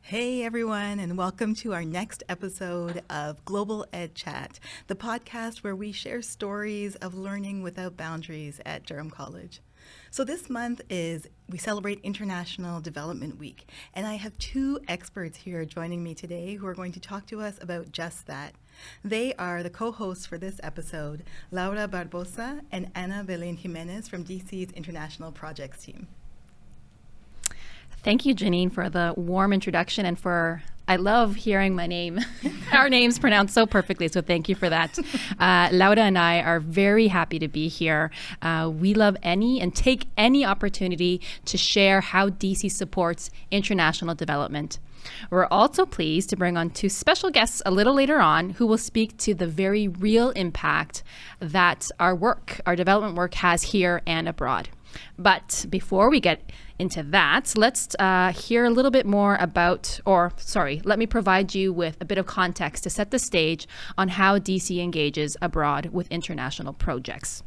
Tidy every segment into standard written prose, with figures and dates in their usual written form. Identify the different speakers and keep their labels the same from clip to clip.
Speaker 1: Hey everyone, and welcome to our next episode of Global Ed Chat, the podcast where we share stories of learning without boundaries at Durham College. So this month we celebrate International Development Week, and I have two experts here joining me today who are going to talk to us about just that. They are the co-hosts for this episode, Laura Barbosa and Belen Jimenez from DC's International Projects team.
Speaker 2: Thank you, Janine, for the warm introduction and I love hearing my name, our names pronounced so perfectly, so thank you for that. Laura and I are very happy to be here. We love and take any opportunity to share how DC supports international development. We're also pleased to bring on two special guests a little later on who will speak to the very real impact that our development work has here and abroad. But before we get into that, let's hear a little bit more let me provide you with a bit of context to set the stage on how DC engages abroad with international projects.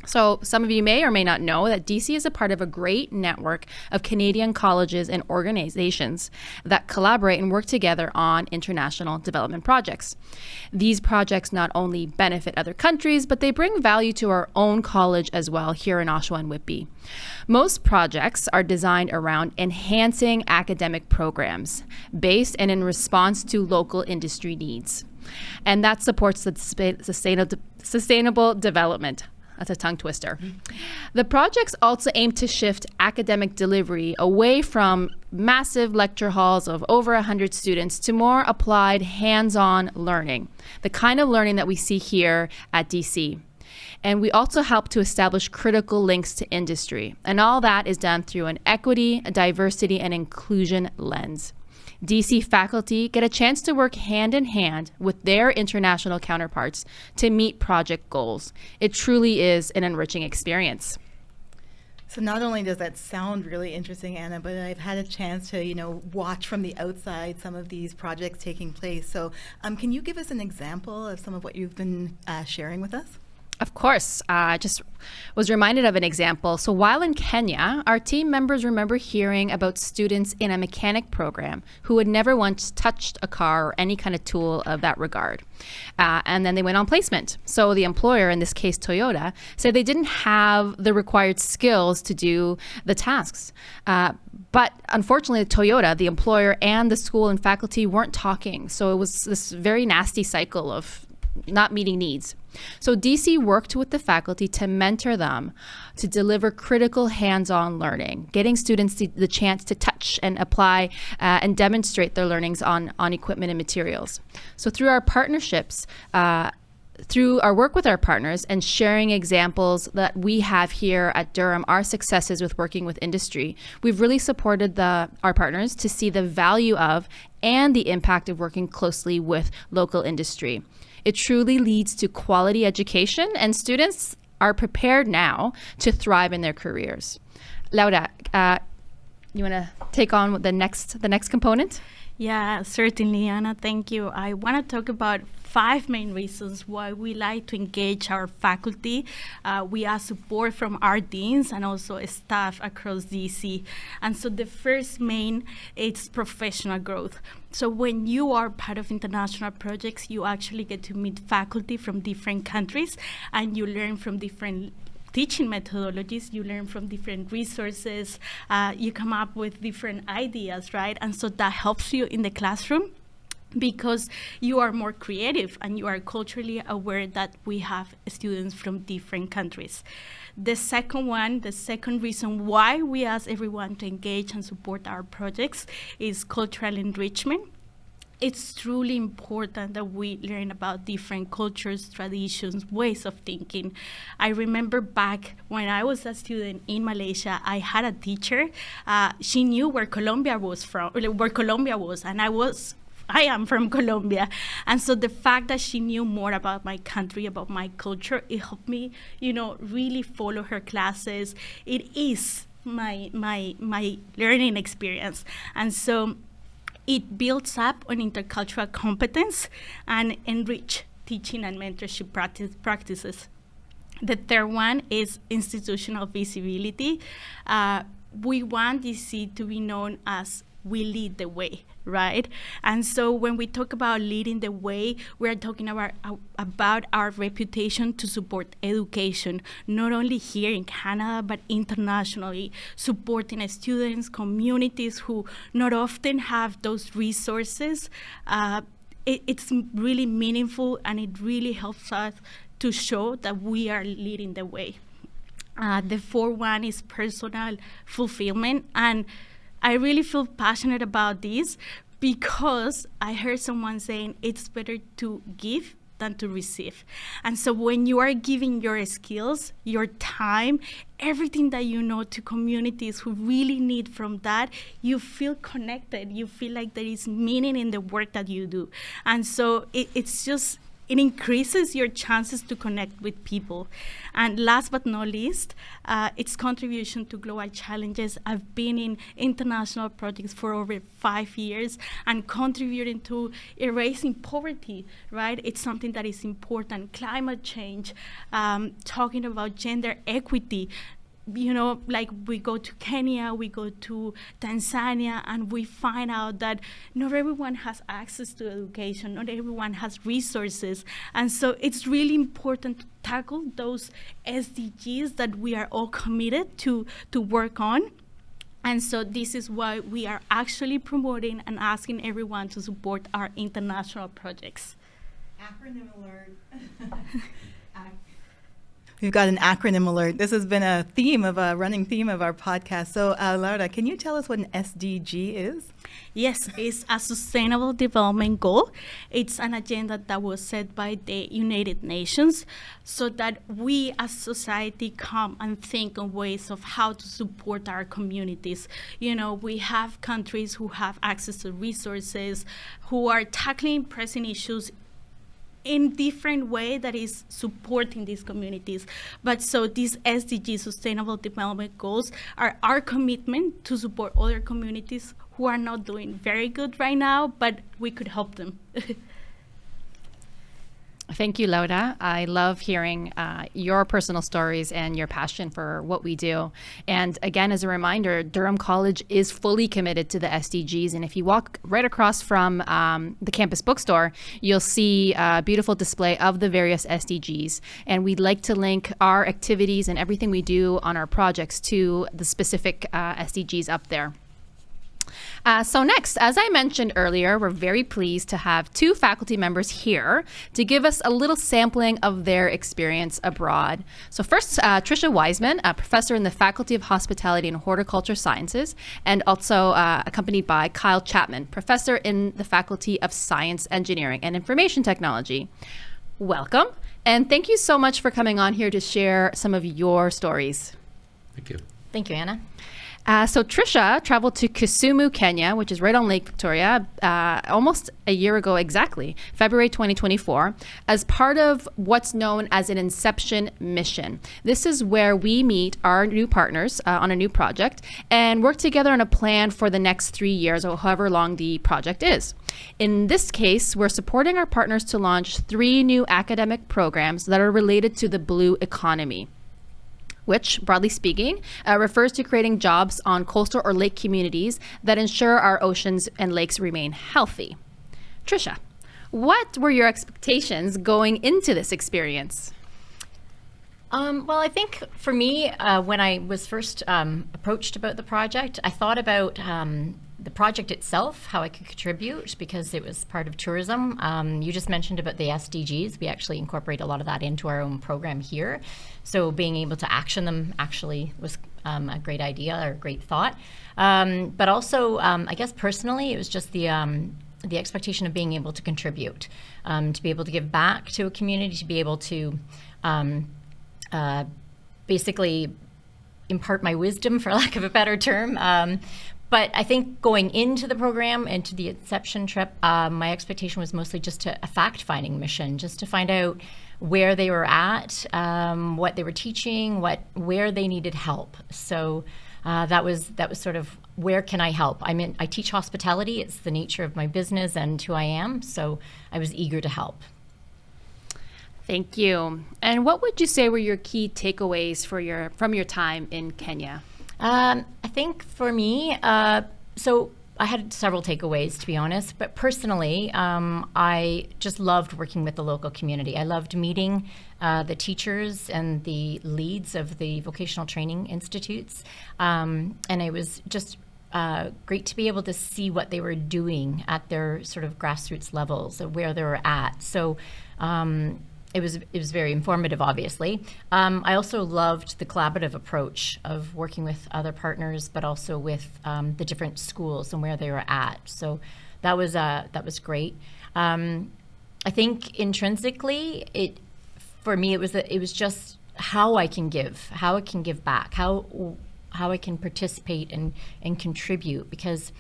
Speaker 2: So some of you may or may not know that DC is a part of a great network of Canadian colleges and organizations that collaborate and work together on international development projects. These projects not only benefit other countries, but they bring value to our own college as well here in Oshawa and Whitby. Most projects are designed around enhancing academic programs based and in response to local industry needs. And that supports the sustainable development. That's a tongue twister. The projects also aim to shift academic delivery away from massive lecture halls of over 100 students to more applied hands-on learning, the kind of learning that we see here at DC. And we also help to establish critical links to industry. And all that is done through an equity, diversity, and inclusion lens. DC faculty get a chance to work hand in hand with their international counterparts to meet project goals. It truly is an enriching experience.
Speaker 1: So not only does that sound really interesting, Anna, but I've had a chance to, watch from the outside some of these projects taking place. So can you give us an example of some of what you've been sharing with us?
Speaker 2: Of course. I just was reminded of an example. So while in Kenya, our team members remember hearing about students in a mechanic program who had never once touched a car or any kind of tool of that regard. And then they went on placement. So the employer, in this case Toyota, said they didn't have the required skills to do the tasks. But unfortunately, Toyota, the employer, and the school and faculty weren't talking. So it was this very nasty cycle of not meeting needs. So DC worked with the faculty to mentor them to deliver critical hands-on learning, getting students the chance to touch and apply and demonstrate their learnings on equipment and materials. So through our partnerships, through our work with our partners and sharing examples that we have here at Durham, our successes with working with industry, we've really supported our partners to see the value of and the impact of working closely with local industry. It truly leads to quality education, and students are prepared now to thrive in their careers. Laura, you want to take on the next component?
Speaker 3: Yeah, certainly, Anna. Thank you. I want to talk about 5 main reasons why we like to engage our faculty. We ask support from our deans and also staff across DC. And so the first main is professional growth. So when you are part of international projects, you actually get to meet faculty from different countries, and you learn from different teaching methodologies, you learn from different resources, you come up with different ideas, right? And so that helps you in the classroom because you are more creative and you are culturally aware that we have students from different countries. The second reason why we ask everyone to engage and support our projects is cultural enrichment. It's truly important that we learn about different cultures, traditions, ways of thinking. I remember back when I was a student in Malaysia, I had a teacher. She knew where Colombia was, and I am from Colombia. And so the fact that she knew more about my country, about my culture, it helped me, really follow her classes. It is my learning experience. And so it builds up on intercultural competence and enrich teaching and mentorship practices. The third one is institutional visibility. We want DC to be known as we lead the way, right? And so when we talk about leading the way, we are talking about our reputation to support education, not only here in Canada, but internationally, supporting students, communities who not often have those resources. It's really meaningful, and it really helps us to show that we are leading the way. The fourth one is personal fulfillment, and I really feel passionate about this because I heard someone saying it's better to give than to receive. And so when you are giving your skills, your time, everything that you know to communities who really need from that, you feel connected. You feel like there is meaning in the work that you do. And so it increases your chances to connect with people. And last but not least, its contribution to global challenges. I've been in international projects for over 5 years and contributing to erasing poverty, right? It's something that is important. Climate change, talking about gender equity. You know, like we go to Kenya, we go to Tanzania, and we find out that not everyone has access to education, not everyone has resources. And so it's really important to tackle those SDGs that we are all committed to work on. And so this is why we are actually promoting and asking everyone to support our international projects.
Speaker 1: Acronym alert. We've got an acronym alert. This has been a running theme of our podcast. So, Laura, can you tell us what an SDG is?
Speaker 3: Yes, it's a sustainable development goal. It's an agenda that was set by the United Nations so that we as society come and think of ways of how to support our communities. You know, we have countries who have access to resources, who are tackling pressing issues in different way that is supporting these communities. But so these SDG, Sustainable Development Goals, are our commitment to support other communities who are not doing very good right now, but we could help them.
Speaker 2: Thank you, Laura. I love hearing your personal stories and your passion for what we do. And again, as a reminder, Durham College is fully committed to the SDGs. And if you walk right across from the campus bookstore, you'll see a beautiful display of the various SDGs. And we'd like to link our activities and everything we do on our projects to the specific SDGs up there. So next, as I mentioned earlier, we're very pleased to have 2 faculty members here to give us a little sampling of their experience abroad. So first, Tricia Wiseman, a professor in the Faculty of Hospitality and Horticulture Sciences, and also accompanied by Kyle Chapman, professor in the Faculty of Science, Engineering, and Information Technology. Welcome, and thank you so much for coming on here to share some of your stories.
Speaker 4: Thank you.
Speaker 5: Thank you, Anna.
Speaker 2: So Tricia traveled to Kisumu, Kenya, which is right on Lake Victoria, almost a year ago exactly, February 2024, as part of what's known as an Inception mission. This is where we meet our new partners on a new project and work together on a plan for the next 3 years or however long the project is. In this case, we're supporting our partners to launch 3 new academic programs that are related to the blue economy, which, broadly speaking, refers to creating jobs on coastal or lake communities that ensure our oceans and lakes remain healthy. Tricia, what were your expectations going into this experience?
Speaker 5: Well, I think for me, when I was first approached about the project, I thought about the project itself, how I could contribute, because it was part of tourism. You just mentioned about the SDGs. We actually incorporate a lot of that into our own program here. So being able to action them actually was a great idea or a great thought. But also, I guess personally, it was just the expectation of being able to contribute, to be able to give back to a community, to be able to basically impart my wisdom, for lack of a better term. But I think going into the program and to the Inception trip, my expectation was mostly just a fact-finding mission, just to find out where they were at, what they were teaching, where they needed help. So that was sort of, where can I help? I teach hospitality. It's the nature of my business and who I am. So I was eager to help.
Speaker 2: Thank you. And what would you say were your key takeaways from your time in Kenya?
Speaker 5: I think for me, so I had several takeaways, to be honest, but personally, I just loved working with the local community. I loved meeting the teachers and the leads of the vocational training institutes, and it was just great to be able to see what they were doing at their sort of grassroots levels, of where they were at. So it was very informative, obviously. I also loved the collaborative approach of working with other partners, but also with the different schools and where they were at. So that was great. I think intrinsically, for me, it was just how I can give back, how I can participate and contribute, because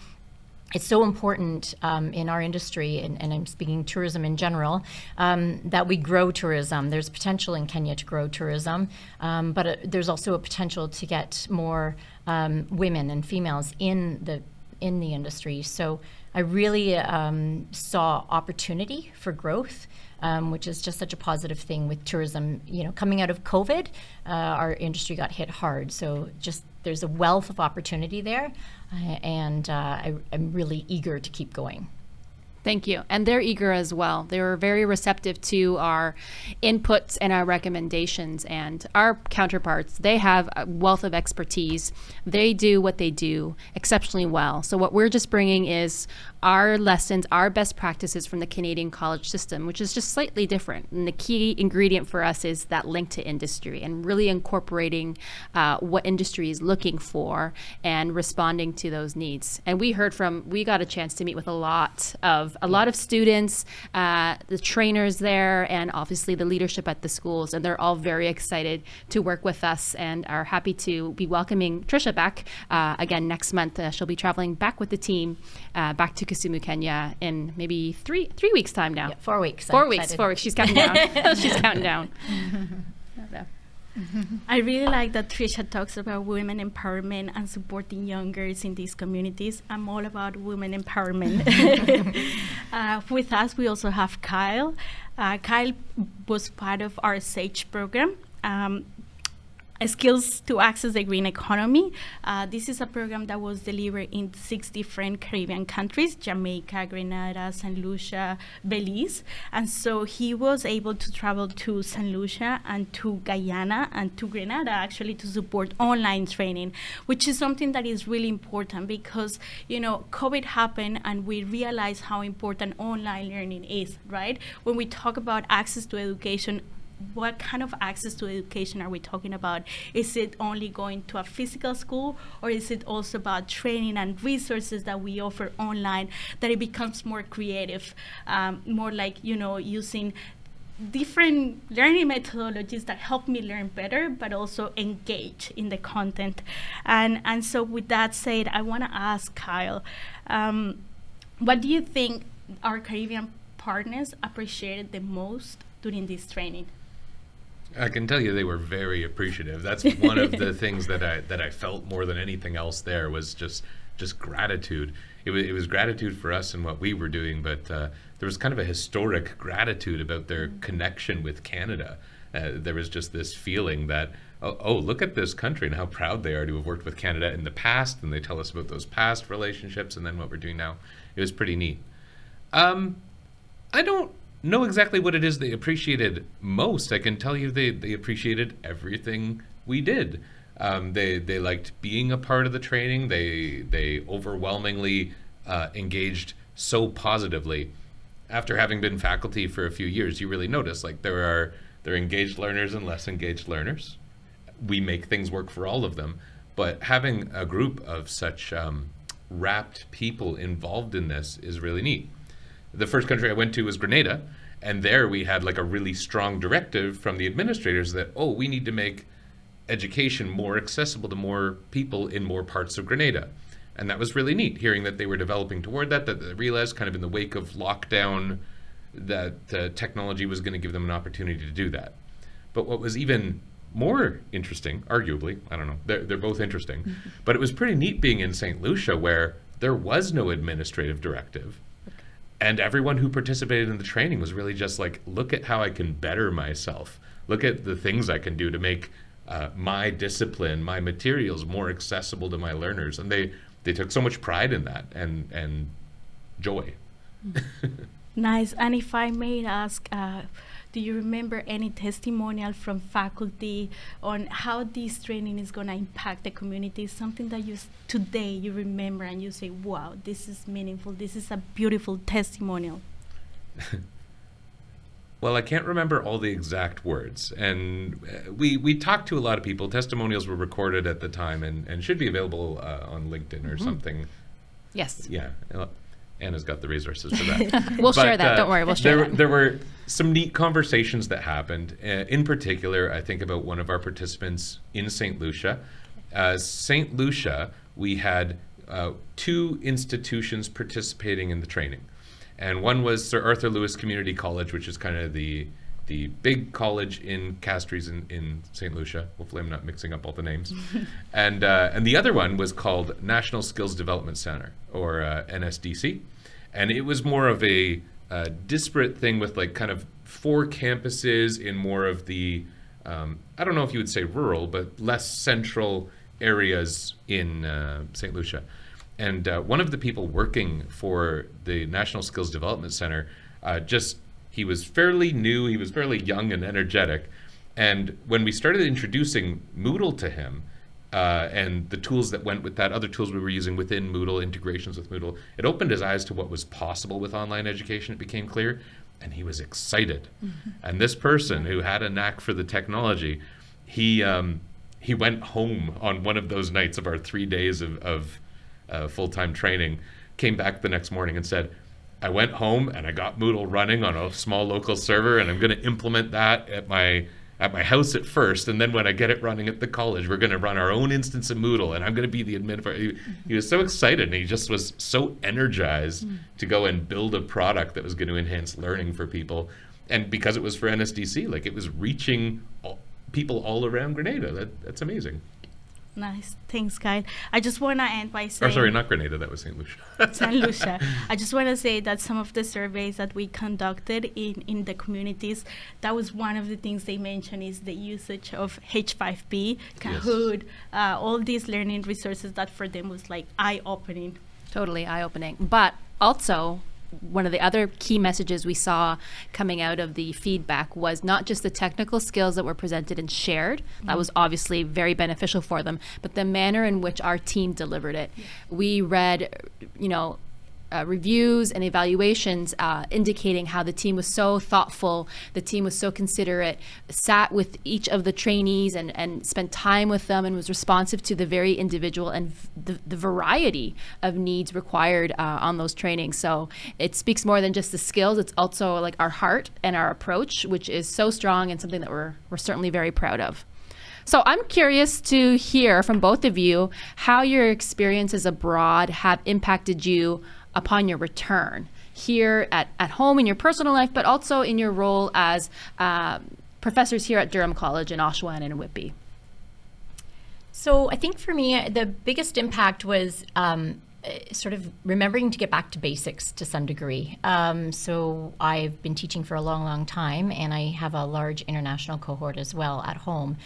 Speaker 5: it's so important in our industry, and I'm speaking tourism in general, that we grow tourism. There's potential in Kenya to grow tourism, but there's also a potential to get more women and females in the industry. So I really saw opportunity for growth, which is just such a positive thing with tourism. Coming out of COVID, our industry got hit hard. So just there's a wealth of opportunity there, and I'm really eager to keep going.
Speaker 2: Thank you. And they're eager as well. They were very receptive to our inputs and our recommendations. And our counterparts, they have a wealth of expertise. They do what they do exceptionally well. So what we're just bringing is our lessons, our best practices from the Canadian college system, which is just slightly different. And the key ingredient for us is that link to industry and really incorporating what industry is looking for and responding to those needs. And we got a chance to meet with a lot of students, the trainers there, and obviously the leadership at the schools. And they're all very excited to work with us and are happy to be welcoming Tricia back again next month. She'll be traveling back with the team back to Kisumu, Kenya in maybe three weeks time now.
Speaker 5: Yeah, 4 weeks.
Speaker 2: 4 weeks. 4 weeks. She's counting down. She's counting down.
Speaker 3: I really like that Tricia talks about women empowerment and supporting young girls in these communities. I'm all about women empowerment. With us, we also have Kyle. Kyle was part of our SAGE program. Skills to Access the Green Economy. This is a program that was delivered in 6 different Caribbean countries: Jamaica, Grenada, St. Lucia, Belize. And so he was able to travel to St. Lucia and to Guyana and to Grenada, actually, to support online training, which is something that is really important because, COVID happened and we realized how important online learning is, right? When we talk about access to education, what kind of access to education are we talking about? Is it only going to a physical school, or is it also about training and resources that we offer online, that it becomes more creative, more like, using different learning methodologies that help me learn better, but also engage in the content. And so with that said, I want to ask Kyle, what do you think our Caribbean partners appreciated the most during this training?
Speaker 4: I can tell you they were very appreciative. That's one of the things that I felt more than anything else there was just gratitude. It was gratitude for us and what we were doing, but there was kind of a historic gratitude about their connection with Canada. There was just this feeling that, oh, look at this country and how proud they are to have worked with Canada in the past, and they tell us about those past relationships and then what we're doing now. It was pretty neat. I don't know exactly what it is they appreciated most. I can tell you they appreciated everything we did. They liked being a part of the training. They overwhelmingly engaged so positively. After having been faculty for a few years, you really notice there are engaged learners and less engaged learners. We make things work for all of them, but having a group of such rapt people involved in this is really neat. The first country I went to was Grenada, and there we had a really strong directive from the administrators that, we need to make education more accessible to more people in more parts of Grenada. And that was really neat, hearing that they were developing toward that they realized kind of in the wake of lockdown that technology was going to give them an opportunity to do that. But what was even more interesting, arguably, I don't know, they're both interesting, but it was pretty neat being in St. Lucia where there was no administrative directive. And everyone who participated in the training was really just look at how I can better myself. Look at the things I can do to make my discipline, my materials more accessible to my learners. And they took so much pride in that and joy.
Speaker 3: Nice. And if I may ask, do you remember any testimonial from faculty on how this training is going to impact the community? Something that today you remember and you say, wow, this is meaningful. This is a beautiful testimonial.
Speaker 4: Well, I can't remember all the exact words. And we talked to a lot of people. Testimonials were recorded at the time and should be available on LinkedIn or something.
Speaker 2: Yes.
Speaker 4: Yeah. Anna's got the resources for that.
Speaker 2: We'll share that. Don't worry. We'll share that.
Speaker 4: There were some neat conversations that happened. In particular, I think about one of our participants in St. Lucia. St. Lucia, we had 2 institutions participating in the training. And one was Sir Arthur Lewis Community College, which is kind of the big college in Castries in St. Lucia. Hopefully I'm not mixing up all the names. And the other one was called National Skills Development Center, or NSDC. And it was more of a disparate thing with like kind of 4 campuses in more of the, I don't know if you would say rural, but less central areas in St. Lucia. And one of the people working for the National Skills Development Center, he was fairly new, he was fairly young and energetic. And when we started introducing Moodle to him, and the tools that went with that, other tools we were using within Moodle, integrations with Moodle, it opened his eyes to what was possible with online education. It became clear, and he was excited. And this person who had a knack for the technology, he went home on one of those nights of our 3 days of full-time training, came back the next morning and said, I went home and I got Moodle running on a small local server, and I'm going to implement that at my house at first, and then when I get it running at the college, we're going to run our own instance of Moodle, and I'm going to be the administrator. He was so excited, and he just was so energized to go and build a product that was going to enhance learning for people. And because it was for NSDC, like, it was reaching people all around Grenada. That's amazing.
Speaker 3: Nice. Thanks, Kyle. I just want to end by saying...
Speaker 4: Or sorry, not Grenada, that was St. Lucia.
Speaker 3: St. Lucia. I just want to say that some of the surveys that we conducted in the communities, that was one of the things they mentioned is the usage of H5P, Kahoot, all these learning resources that for them was like eye-opening.
Speaker 2: Totally eye-opening. But also, one of the other key messages we saw coming out of the feedback was not just the technical skills that were presented and shared, that was obviously very beneficial for them, but the manner in which our team delivered it. We read, reviews and evaluations indicating how the team was so thoughtful, the team was so considerate, sat with each of the trainees and spent time with them and was responsive to the very individual and the variety of needs required on those trainings. So it speaks more than just the skills, it's also like our heart and our approach, which is so strong and something that we're certainly very proud of. So I'm curious to hear from both of you how your experiences abroad have impacted you upon your return here at home in your personal life, but also in your role as professors here at Durham College in Oshawa and in Whitby.
Speaker 5: So I think for me, the biggest impact was sort of remembering to get back to basics to some degree. So I've been teaching for a long, long time, and I have a large international cohort as well at home.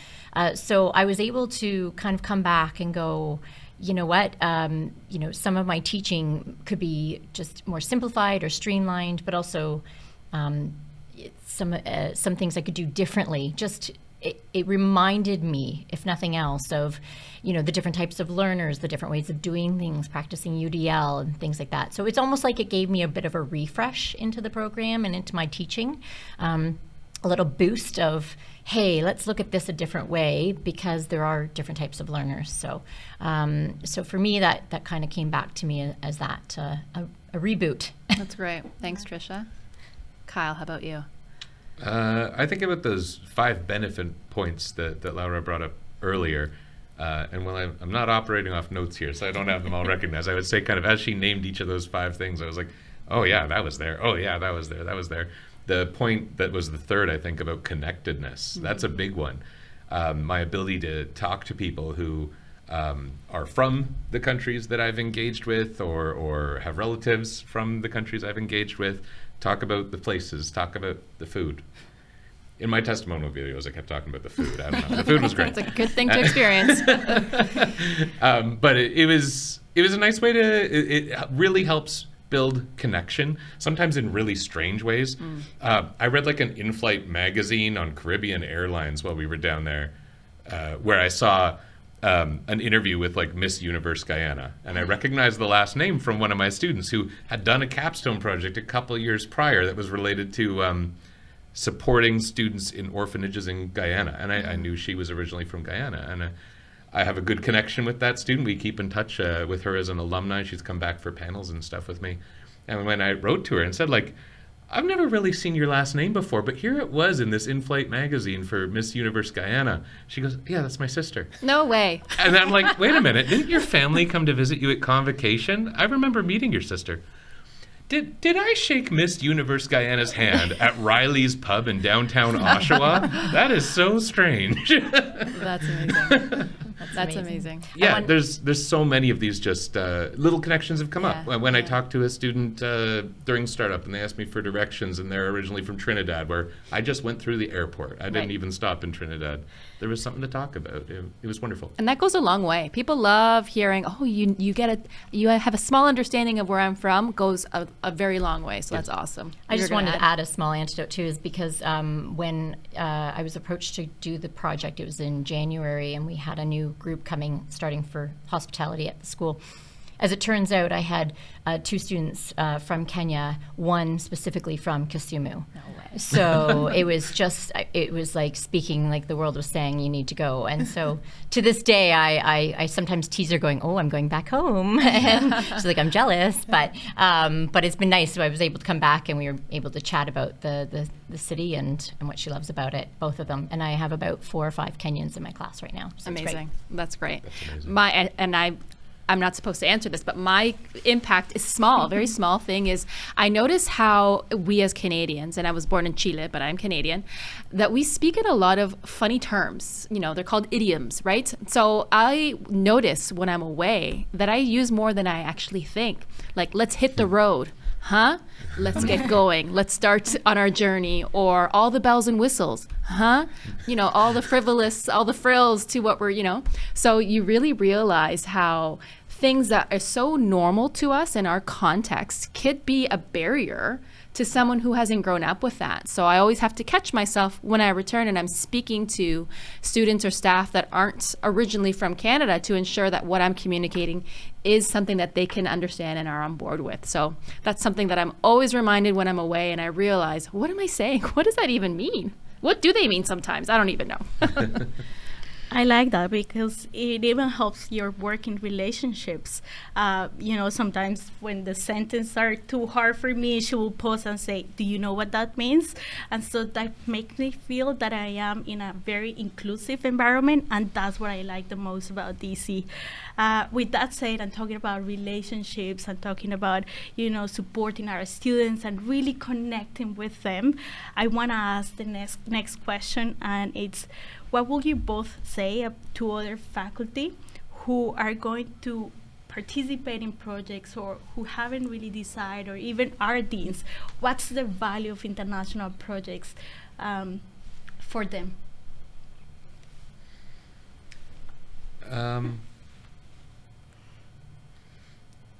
Speaker 5: So I was able to kind of come back and go, you know what, some of my teaching could be just more simplified or streamlined, but also some things I could do differently. Just it reminded me, if nothing else, of the different types of learners, the different ways of doing things, practicing UDL and things like that. So it's almost like it gave me a bit of a refresh into the program and into my teaching, a little boost of, hey, let's look at this a different way because there are different types of learners. So so for me, that kind of came back to me as that, a reboot.
Speaker 2: That's great. Thanks, Tricia. Kyle, how about you?
Speaker 4: I think about those 5 benefit points that Laura brought up earlier. And while I'm not operating off notes here, so I don't have them all recognized, I would say kind of as she named each of those 5 things, I was like, oh yeah, that was there. Oh yeah, that was there. That was there. The point that was the third, I think, about connectedness, that's a big one. My ability to talk to people who are from the countries that I've engaged with or have relatives from the countries I've engaged with, talk about the places, talk about the food. in my testimonial videos, I kept talking about the food. I don't know. The food was great.
Speaker 2: It's a good thing to experience.
Speaker 4: But it was a nice way to. It really helps build connection, sometimes in really strange ways. I read like an in-flight magazine on Caribbean Airlines while we were down there, where I saw an interview with like Miss Universe Guyana, and I recognized the last name from one of my students who had done a capstone project a couple years prior that was related to supporting students in orphanages in Guyana, and I knew she was originally from Guyana, and I have a good connection with that student. We keep in touch with her as an alumni. She's come back for panels and stuff with me. And when I wrote to her and said, like, I've never really seen your last name before, but here it was in this in-flight magazine for Miss Universe Guyana. She goes, yeah, that's my sister.
Speaker 2: No way.
Speaker 4: And I'm like, wait a minute, didn't your family come to visit you at convocation? I remember meeting your sister. Did I shake Miss Universe Guyana's hand at Riley's Pub in downtown Oshawa? That is so strange.
Speaker 2: That's amazing. That's amazing.
Speaker 4: Yeah, there's so many of these just little connections have come up. When I talked to a student during startup and they asked me for directions, and they're originally from Trinidad, where I just went through the airport. I didn't even stop in Trinidad. There was something to talk about. It was wonderful.
Speaker 2: And that goes a long way. People love hearing, oh, you have a small understanding of where I'm from, goes a very long way. So that's awesome.
Speaker 5: I just wanted to add a small anecdote too, is because when I was approached to do the project, it was in January, and we had a new group starting for hospitality at the school. As it turns out, I had 2 students from Kenya, one specifically from Kisumu.
Speaker 2: No way.
Speaker 5: So it was like speaking like the world was saying, you need to go. And so to this day, I sometimes tease her going, oh, I'm going back home. And she's like, I'm jealous. But it's been nice. So I was able to come back, and we were able to chat about the city and what she loves about it, both of them. And I have about 4 or 5 Kenyans in my class right now. So
Speaker 2: amazing. That's great.
Speaker 4: That's amazing.
Speaker 2: I'm not supposed to answer this, but my impact is small, very small thing is I notice how we as Canadians, and I was born in Chile, but I'm Canadian, that we speak in a lot of funny terms. You know, they're called idioms, right? So I notice when I'm away that I use more than I actually think. Like, let's hit the road. Huh? Let's get going. Let's start on our journey. Or all the bells and whistles. Huh? You know, all the frills to what we're, So you really realize how things that are so normal to us in our context could be a barrier to someone who hasn't grown up with that. So I always have to catch myself when I return and I'm speaking to students or staff that aren't originally from Canada to ensure that what I'm communicating is something that they can understand and are on board with. So that's something that I'm always reminded when I'm away, and I realize, what am I saying? What does that even mean? What do they mean sometimes? I don't even know.
Speaker 3: I like that because it even helps your working relationships. Sometimes when the sentences are too hard for me, she will pause and say, do you know what that means? And so that makes me feel that I am in a very inclusive environment, and that's what I like the most about DC. With that said, I'm talking about relationships, I'm talking about, supporting our students and really connecting with them. I want to ask the next question, and it's, what will you both say to other faculty who are going to participate in projects or who haven't really decided, or even our deans? What's the value of international projects for them?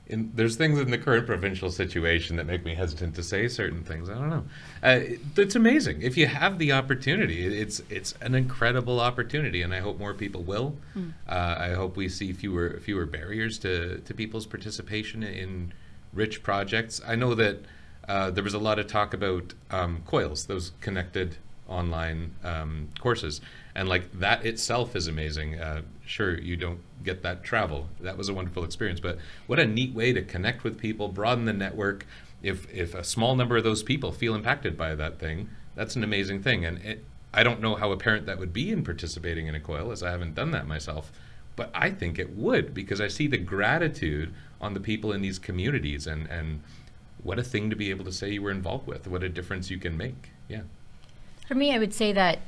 Speaker 4: There's things in the current provincial situation that make me hesitant to say certain things. I don't know. It's amazing. If you have the opportunity, it's an incredible opportunity, and I hope more people will. I hope we see fewer barriers to people's participation in rich projects. I know that there was a lot of talk about COILs, those connected online courses, and like that itself is amazing. Sure, you don't get that travel. That was a wonderful experience, but what a neat way to connect with people, broaden the network. If a small number of those people feel impacted by that thing, that's an amazing thing. And I don't know how apparent that would be in participating in a COIL, as I haven't done that myself, but I think it would, because I see the gratitude on the people in these communities, and what a thing to be able to say you were involved with, what a difference you can make. Yeah.
Speaker 5: For me, I would say that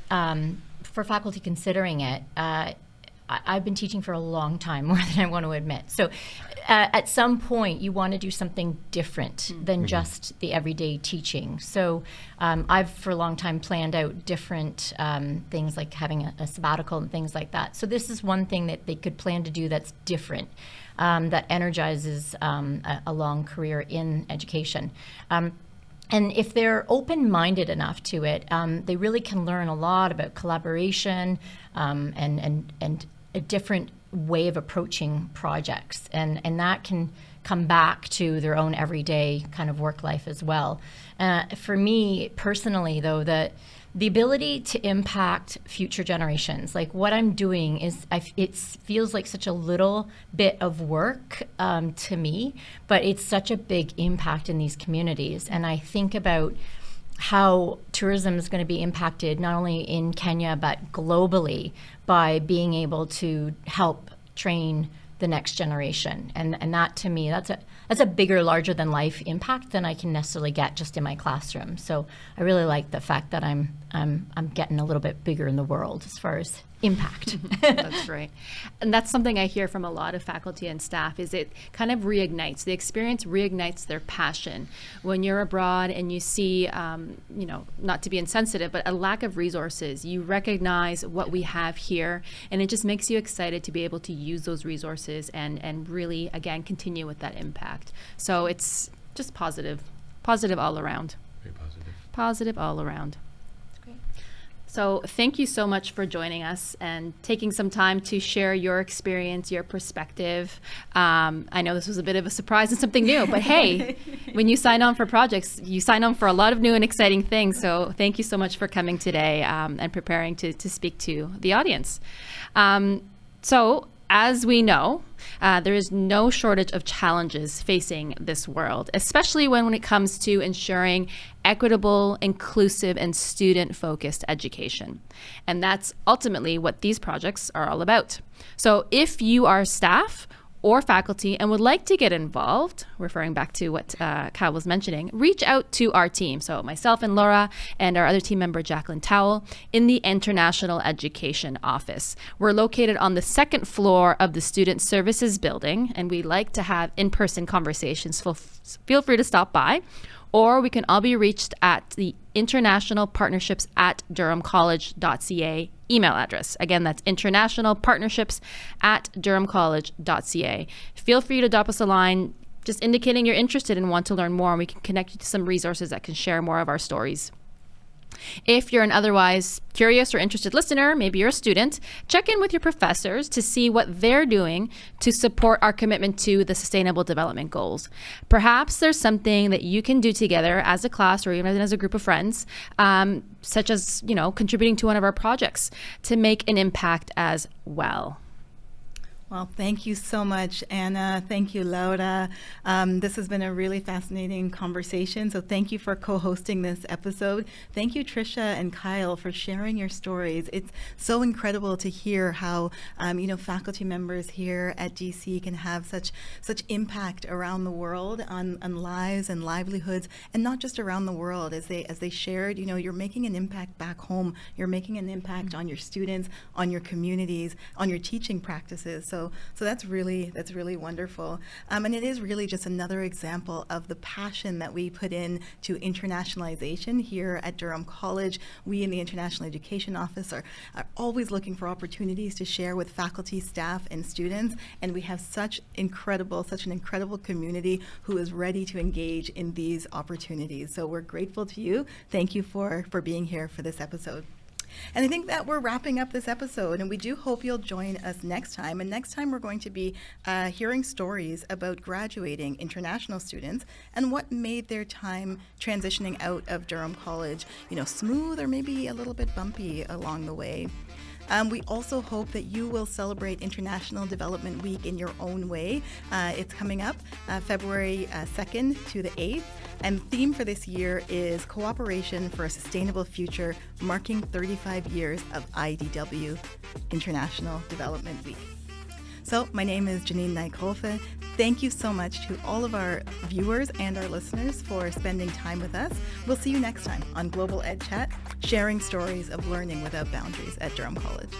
Speaker 5: for faculty considering it, I've been teaching for a long time, more than I want to admit. So at some point, you want to do something different than just the everyday teaching. So I've for a long time planned out different things, like having a sabbatical and things like that. So this is one thing that they could plan to do that's different, that energizes a long career in education. And if they're open-minded enough to it, they really can learn a lot about collaboration and a different way of approaching projects. And that can come back to their own everyday kind of work life as well. For me personally, though, the ability to impact future generations, like what I'm doing is, it feels like such a little bit of work to me, but it's such a big impact in these communities. And I think about how tourism is going to be impacted not only in Kenya, but globally, by being able to help train the next generation. And that, to me, that's a bigger, larger than life impact than I can necessarily get just in my classroom. So I really like the fact that I'm getting a little bit bigger in the world as far as impact.
Speaker 2: That's right. And that's something I hear from a lot of faculty and staff, is it kind of reignites, the experience reignites their passion. When you're abroad and you see, not to be insensitive, but a lack of resources, you recognize what we have here, and it just makes you excited to be able to use those resources and really, again, continue with that impact. So it's just positive all around.
Speaker 4: Very positive.
Speaker 2: Positive all around. So thank you so much for joining us and taking some time to share your experience, your perspective. I know this was a bit of a surprise and something new, but hey, when you sign on for projects, you sign on for a lot of new and exciting things. So thank you so much for coming today and preparing to speak to the audience. So as we know, there is no shortage of challenges facing this world, especially when it comes to ensuring equitable, inclusive, and student-focused education. And that's ultimately what these projects are all about. So if you are staff or faculty and would like to get involved, referring back to what Kyle was mentioning, reach out to our team. So myself and Laura and our other team member, Jacqueline Towell, in the International Education Office. We're located on the second floor of the Student Services Building, and we like to have in-person conversations. Feel free to stop by. Or we can all be reached at the internationalpartnerships@durhamcollege.ca email address. Again, that's internationalpartnerships@durhamcollege.ca. Feel free to drop us a line just indicating you're interested and want to learn more, and we can connect you to some resources that can share more of our stories. If you're an otherwise curious or interested listener, maybe you're a student, check in with your professors to see what they're doing to support our commitment to the Sustainable Development Goals. Perhaps there's something that you can do together as a class or even as a group of friends, such as, contributing to one of our projects to make an impact as well.
Speaker 1: Well, thank you so much, Anna. Thank you, Laura. This has been a really fascinating conversation, so thank you for co-hosting this episode. Thank you, Tricia and Kyle, for sharing your stories. It's so incredible to hear how, faculty members here at DC can have such impact around the world on lives and livelihoods, and not just around the world. As they shared, you're making an impact back home. You're making an impact on your students, on your communities, on your teaching practices. So that's really wonderful. And it is really just another example of the passion that we put in to internationalization here at Durham College. We in the International Education Office are always looking for opportunities to share with faculty, staff, and students. And we have such an incredible community who is ready to engage in these opportunities. So we're grateful to you. Thank you for being here for this episode. And I think that we're wrapping up this episode, and we do hope you'll join us next time. And next time we're going to be hearing stories about graduating international students and what made their time transitioning out of Durham College, smooth or maybe a little bit bumpy along the way. We also hope that you will celebrate International Development Week in your own way. It's coming up February 2nd to the 8th. And the theme for this year is Cooperation for a Sustainable Future, marking 35 years of IDW, International Development Week. So my name is Janine Knight-Grofe. Thank you so much to all of our viewers and our listeners for spending time with us. We'll see you next time on Global Ed Chat, sharing stories of learning without boundaries at Durham College.